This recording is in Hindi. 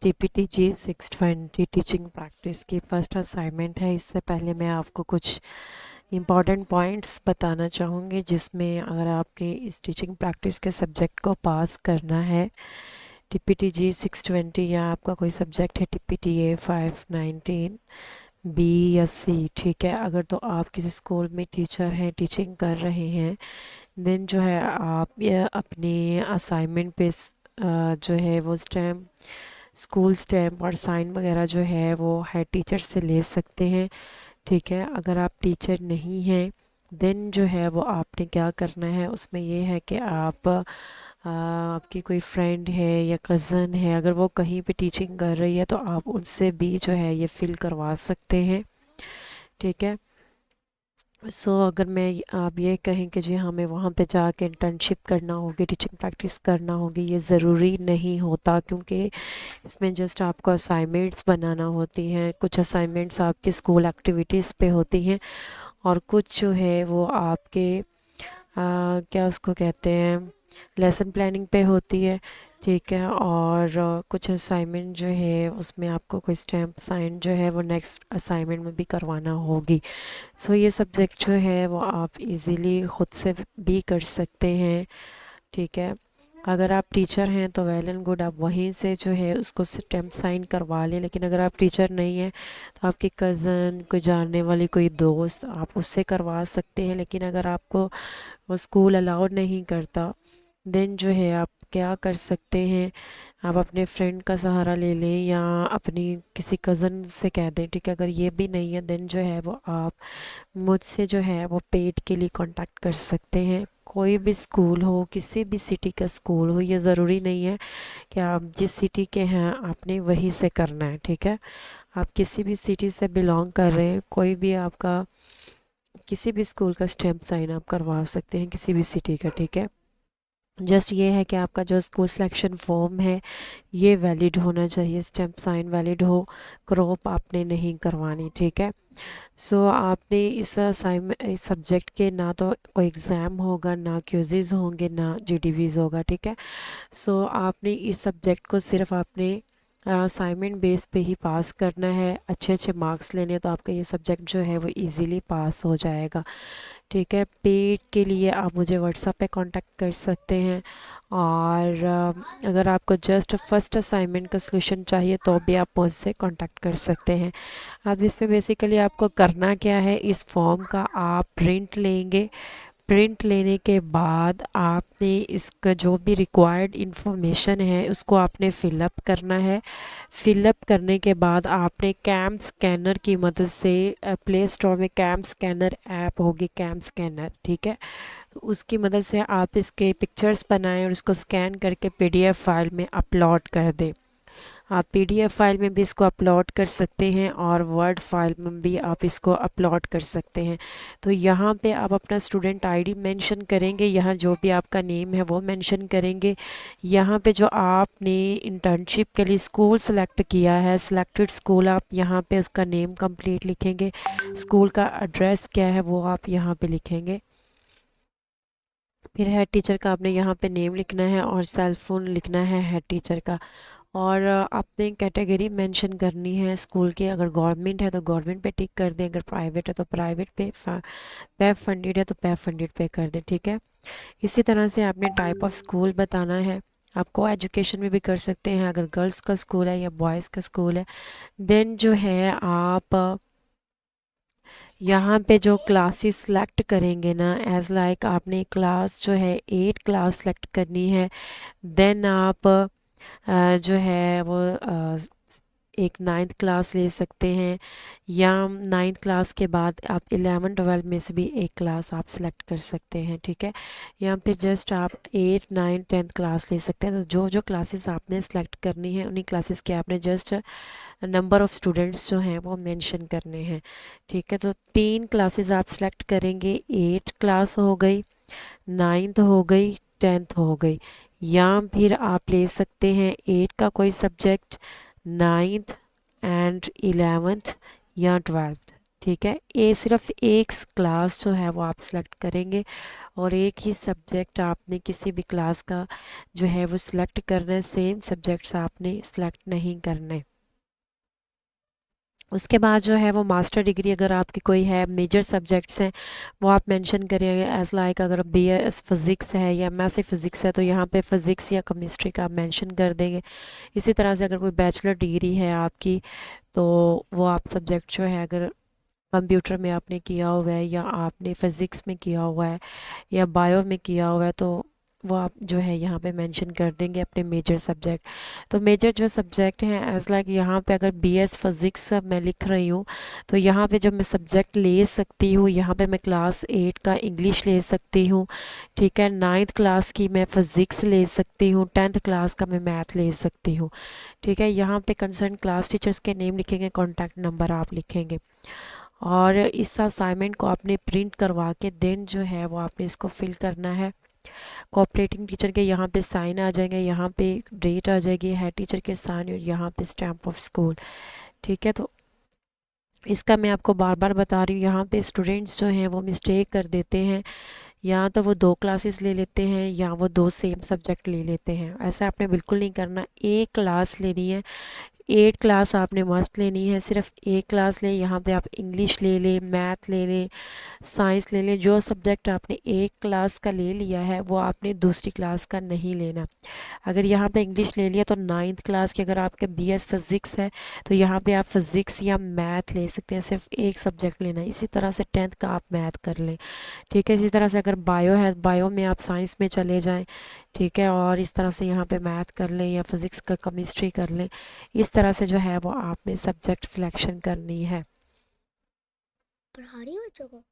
TPTG 620 टीचिंग प्रैक्टिस की फर्स्ट असाइनमेंट है। इससे पहले मैं आपको कुछ इम्पॉर्टेंट पॉइंट्स बताना चाहूँगी, जिसमें अगर आपने इस टीचिंग प्रैक्टिस के सब्जेक्ट को पास करना है, TPTG 620 या आपका कोई सब्जेक्ट है TPTA 519 बी या सी, ठीक है। अगर तो आप किसी स्कूल में टीचर हैं, टीचिंग कर रहे हैं, देन जो है आप ये अपने असाइनमेंट पे जो है वो स्टैम्प, स्कूल स्टैम्प और साइन वगैरह जो है वो हेड टीचर से ले सकते हैं, ठीक है। अगर आप टीचर नहीं हैं, देन जो है वो आपने क्या करना है, उसमें ये है कि आप आपकी कोई फ्रेंड है या कज़न है, अगर वो कहीं पे टीचिंग कर रही है तो आप उनसे भी जो है ये फिल करवा सकते हैं, ठीक है। अगर मैं आप ये कहें कि जी हमें वहाँ पे जाके इंटर्नशिप करना होगी, टीचिंग प्रैक्टिस करना होगी, ये ज़रूरी नहीं होता, क्योंकि इसमें जस्ट आपको असाइनमेंट्स बनाना होती हैं। कुछ असाइनमेंट्स आपके स्कूल एक्टिविटीज़ पे होती हैं और कुछ जो है वो आपके क्या उसको कहते हैं, लेसन प्लानिंग पे होती है, ठीक है। और कुछ असाइनमेंट जो है उसमें आपको कोई स्टैम्प साइन जो है वो नेक्स्ट असाइनमेंट में भी करवाना होगी। ये सब्जेक्ट जो है वो आप इजीली ख़ुद से भी कर सकते हैं, ठीक है। अगर आप टीचर हैं तो वेल एंड गुड, आप वहीं से जो है उसको स्टैम्प साइन करवा लें। लेकिन अगर आप टीचर नहीं हैं तो आपके कज़न, कोई जानने वाली कोई दोस्त, आप उससे करवा सकते हैं। लेकिन अगर आपको वो स्कूल अलाउ नहीं करता, देन जो है आप क्या कर सकते हैं, आप अपने फ्रेंड का सहारा ले लें या अपनी किसी कज़न से कह दें, ठीक है। अगर ये भी नहीं है, देन जो है वो आप मुझसे जो है वो पेड के लिए कांटेक्ट कर सकते हैं। कोई भी स्कूल हो, किसी भी सिटी का स्कूल हो, ये ज़रूरी नहीं है कि आप जिस सिटी के हैं आपने वहीं से करना है, ठीक है। आप किसी भी सिटी से बिलोंग कर रहे हैं, कोई भी आपका किसी भी स्कूल का स्टैम्प साइन आप करवा सकते हैं, किसी भी सिटी का, ठीक है। जस्ट ये है कि आपका जो स्कूल सिलेक्शन फॉर्म है ये वैलिड होना चाहिए, स्टैम्प साइन वैलिड हो, क्रॉप आपने नहीं करवानी, ठीक है। आपने इस असाइनमेंट, इस सब्जेक्ट के ना तो कोई एग्ज़ाम होगा, ना क्विज़ेज़ होंगे, ना जीडीवीज़ होगा, ठीक है। आपने इस सब्जेक्ट को सिर्फ आपने असाइनमेंट बेस पे ही पास करना है, अच्छे अच्छे मार्क्स लेने हैं, तो आपका ये सब्जेक्ट जो है वो इजीली पास हो जाएगा, ठीक है। पेड के लिए आप मुझे व्हाट्सएप पे कांटेक्ट कर सकते हैं। और अगर आपको जस्ट फर्स्ट असाइनमेंट का सलूशन चाहिए तो भी आप मुझसे कांटेक्ट कर सकते हैं। अब इसमें बेसिकली आपको करना क्या है, इस फॉर्म का आप प्रिंट लेंगे। प्रिंट लेने के बाद आपने इसका जो भी रिक्वायर्ड इंफॉर्मेशन है उसको आपने फिलअप करना है। फिलअप करने के बाद आपने कैम स्कैनर की मदद से, प्ले स्टोर में कैम स्कैनर ऐप होगी, कैम स्कैनर, ठीक है। तो उसकी मदद से आप इसके पिक्चर्स बनाएं और उसको स्कैन करके पीडीएफ फाइल में अपलोड कर दें। आप पीडीएफ फाइल में भी इसको अपलोड कर सकते हैं और वर्ड फाइल में भी आप इसको अपलोड कर सकते हैं। तो यहाँ पे आप अपना स्टूडेंट आईडी मेंशन करेंगे, यहाँ जो भी आपका नेम है वो मेंशन करेंगे। यहाँ पे जो आपने इंटर्नशिप के लिए स्कूल सेलेक्ट किया है, सिलेक्टेड स्कूल, आप यहाँ पे उसका नेम कंप्लीट लिखेंगे। स्कूल का एड्रेस क्या है वो आप यहाँ पे लिखेंगे। फिर हेड टीचर का आपने यहाँ पे नेम लिखना है और सेल फ़ोन लिखना है हेड टीचर का। और आपने कैटेगरी मेंशन करनी है स्कूल की, अगर गवर्नमेंट है तो गवर्नमेंट पे टिक कर दें, अगर प्राइवेट है तो प्राइवेट पे, पैप फंडेड है तो पैप फंडेड पे कर दें, ठीक है। इसी तरह से आपने टाइप ऑफ स्कूल बताना है। आप को एजुकेशन में भी कर सकते हैं, अगर गर्ल्स का स्कूल है या बॉयज़ का स्कूल है। देन जो है आप यहाँ पे जो क्लासेस सेलेक्ट करेंगे ना, एज लाइक आपने क्लास जो है 8 क्लास सेलेक्ट करनी है। देन आप जो है वो एक 9th क्लास ले सकते हैं, या 9th क्लास के बाद आप 11 12 में से भी एक क्लास आप सिलेक्ट कर सकते हैं, ठीक है। या फिर जस्ट आप 8 9 10th क्लास ले सकते हैं। तो जो जो क्लासेस आपने सेलेक्ट करनी है उन्हीं क्लासेस के आपने जस्ट नंबर ऑफ़ स्टूडेंट्स जो हैं वो मेंशन करने हैं, ठीक है। तो 3 क्लासेस आप सेलेक्ट करेंगे, 8 क्लास हो गई, 9th हो गई, 10th हो गई। या फिर आप ले सकते हैं 8 का कोई सब्जेक्ट, 9th एंड 11th या 12th, ठीक है। सिर्फ एक क्लास जो है वो आप सिलेक्ट करेंगे और एक ही सब्जेक्ट आपने किसी भी क्लास का जो है वो सिलेक्ट करना है, सेम सब्जेक्ट्स आपने सिलेक्ट नहीं करने। उसके बाद जो है वो मास्टर डिग्री अगर आपकी कोई है, मेजर सब्जेक्ट्स हैं वो आप मेंशन करेंगे एज लाइक अगर बीएस फिज़िक्स है या एमएससी फ़िज़िक्स है तो यहाँ पे फ़िज़िक्स या केमिस्ट्री का आप मेंशन कर देंगे। इसी तरह से अगर कोई बैचलर डिग्री है आपकी तो वो आप सब्जेक्ट जो है अगर कंप्यूटर में आपने किया हुआ है या आपने फिज़िक्स में किया हुआ है या बायो में किया हुआ है तो वो आप जो है यहाँ पे मेंशन कर देंगे अपने मेजर सब्जेक्ट। तो मेजर जो सब्जेक्ट हैं एज लाइक यहाँ पे अगर बीएस फिज़िक्स मैं लिख रही हूँ तो यहाँ पे जो मैं सब्जेक्ट ले सकती हूँ, यहाँ पे मैं क्लास 8 का इंग्लिश ले सकती हूँ, ठीक है। 9th क्लास की मैं फ़िज़िक्स ले सकती हूँ, 10th क्लास का मैं मैथ ले सकती हूँ, ठीक है। यहाँ पे कंसर्न क्लास टीचर्स के नेम लिखेंगे, कॉन्टैक्ट नंबर आप लिखेंगे और इस असाइनमेंट को आपने प्रिंट करवा के देन जो है वो आपने इसको फिल करना है। कोऑपरेटिंग टीचर के यहाँ पे साइन आ जाएंगे, यहाँ पे डेट आ जाएगी, हेड टीचर के साइन और यहाँ पे स्टैम्प ऑफ स्कूल, ठीक है। तो इसका मैं आपको बार बार बता रही हूँ, यहाँ पे स्टूडेंट्स जो हैं वो मिस्टेक कर देते हैं, या तो वो 2 क्लासेस ले लेते हैं या वो 2 सेम सब्जेक्ट ले लेते हैं। ऐसा आपने बिल्कुल नहीं करना, एक क्लास लेनी है, 8 क्लास आपने मस्त लेनी है, सिर्फ एक क्लास लें। यहाँ पे आप इंग्लिश ले लें, मैथ ले लें, साइंस ले लें, जो सब्जेक्ट आपने एक क्लास का ले लिया है वो आपने दूसरी क्लास का नहीं लेना। अगर यहाँ पे इंग्लिश ले लिया तो 9th क्लास की अगर आपके बीएस फिज़िक्स है तो यहाँ पे आप फिज़िक्स या मैथ ले सकते हैं, सिर्फ एक सब्जेक्ट लेना है। इसी तरह से 10th का आप मैथ कर लें, ठीक है। इसी तरह से अगर बायो है, बायो में आप साइंस में चले जाएं, ठीक है, और इस तरह से यहाँ पे मैथ कर लें या फिज़िक्स का केमिस्ट्री कर लें। इस तरह से जो है वो आपने सब्जेक्ट सिलेक्शन करनी है। पढ़ा रही हो बच्चों को?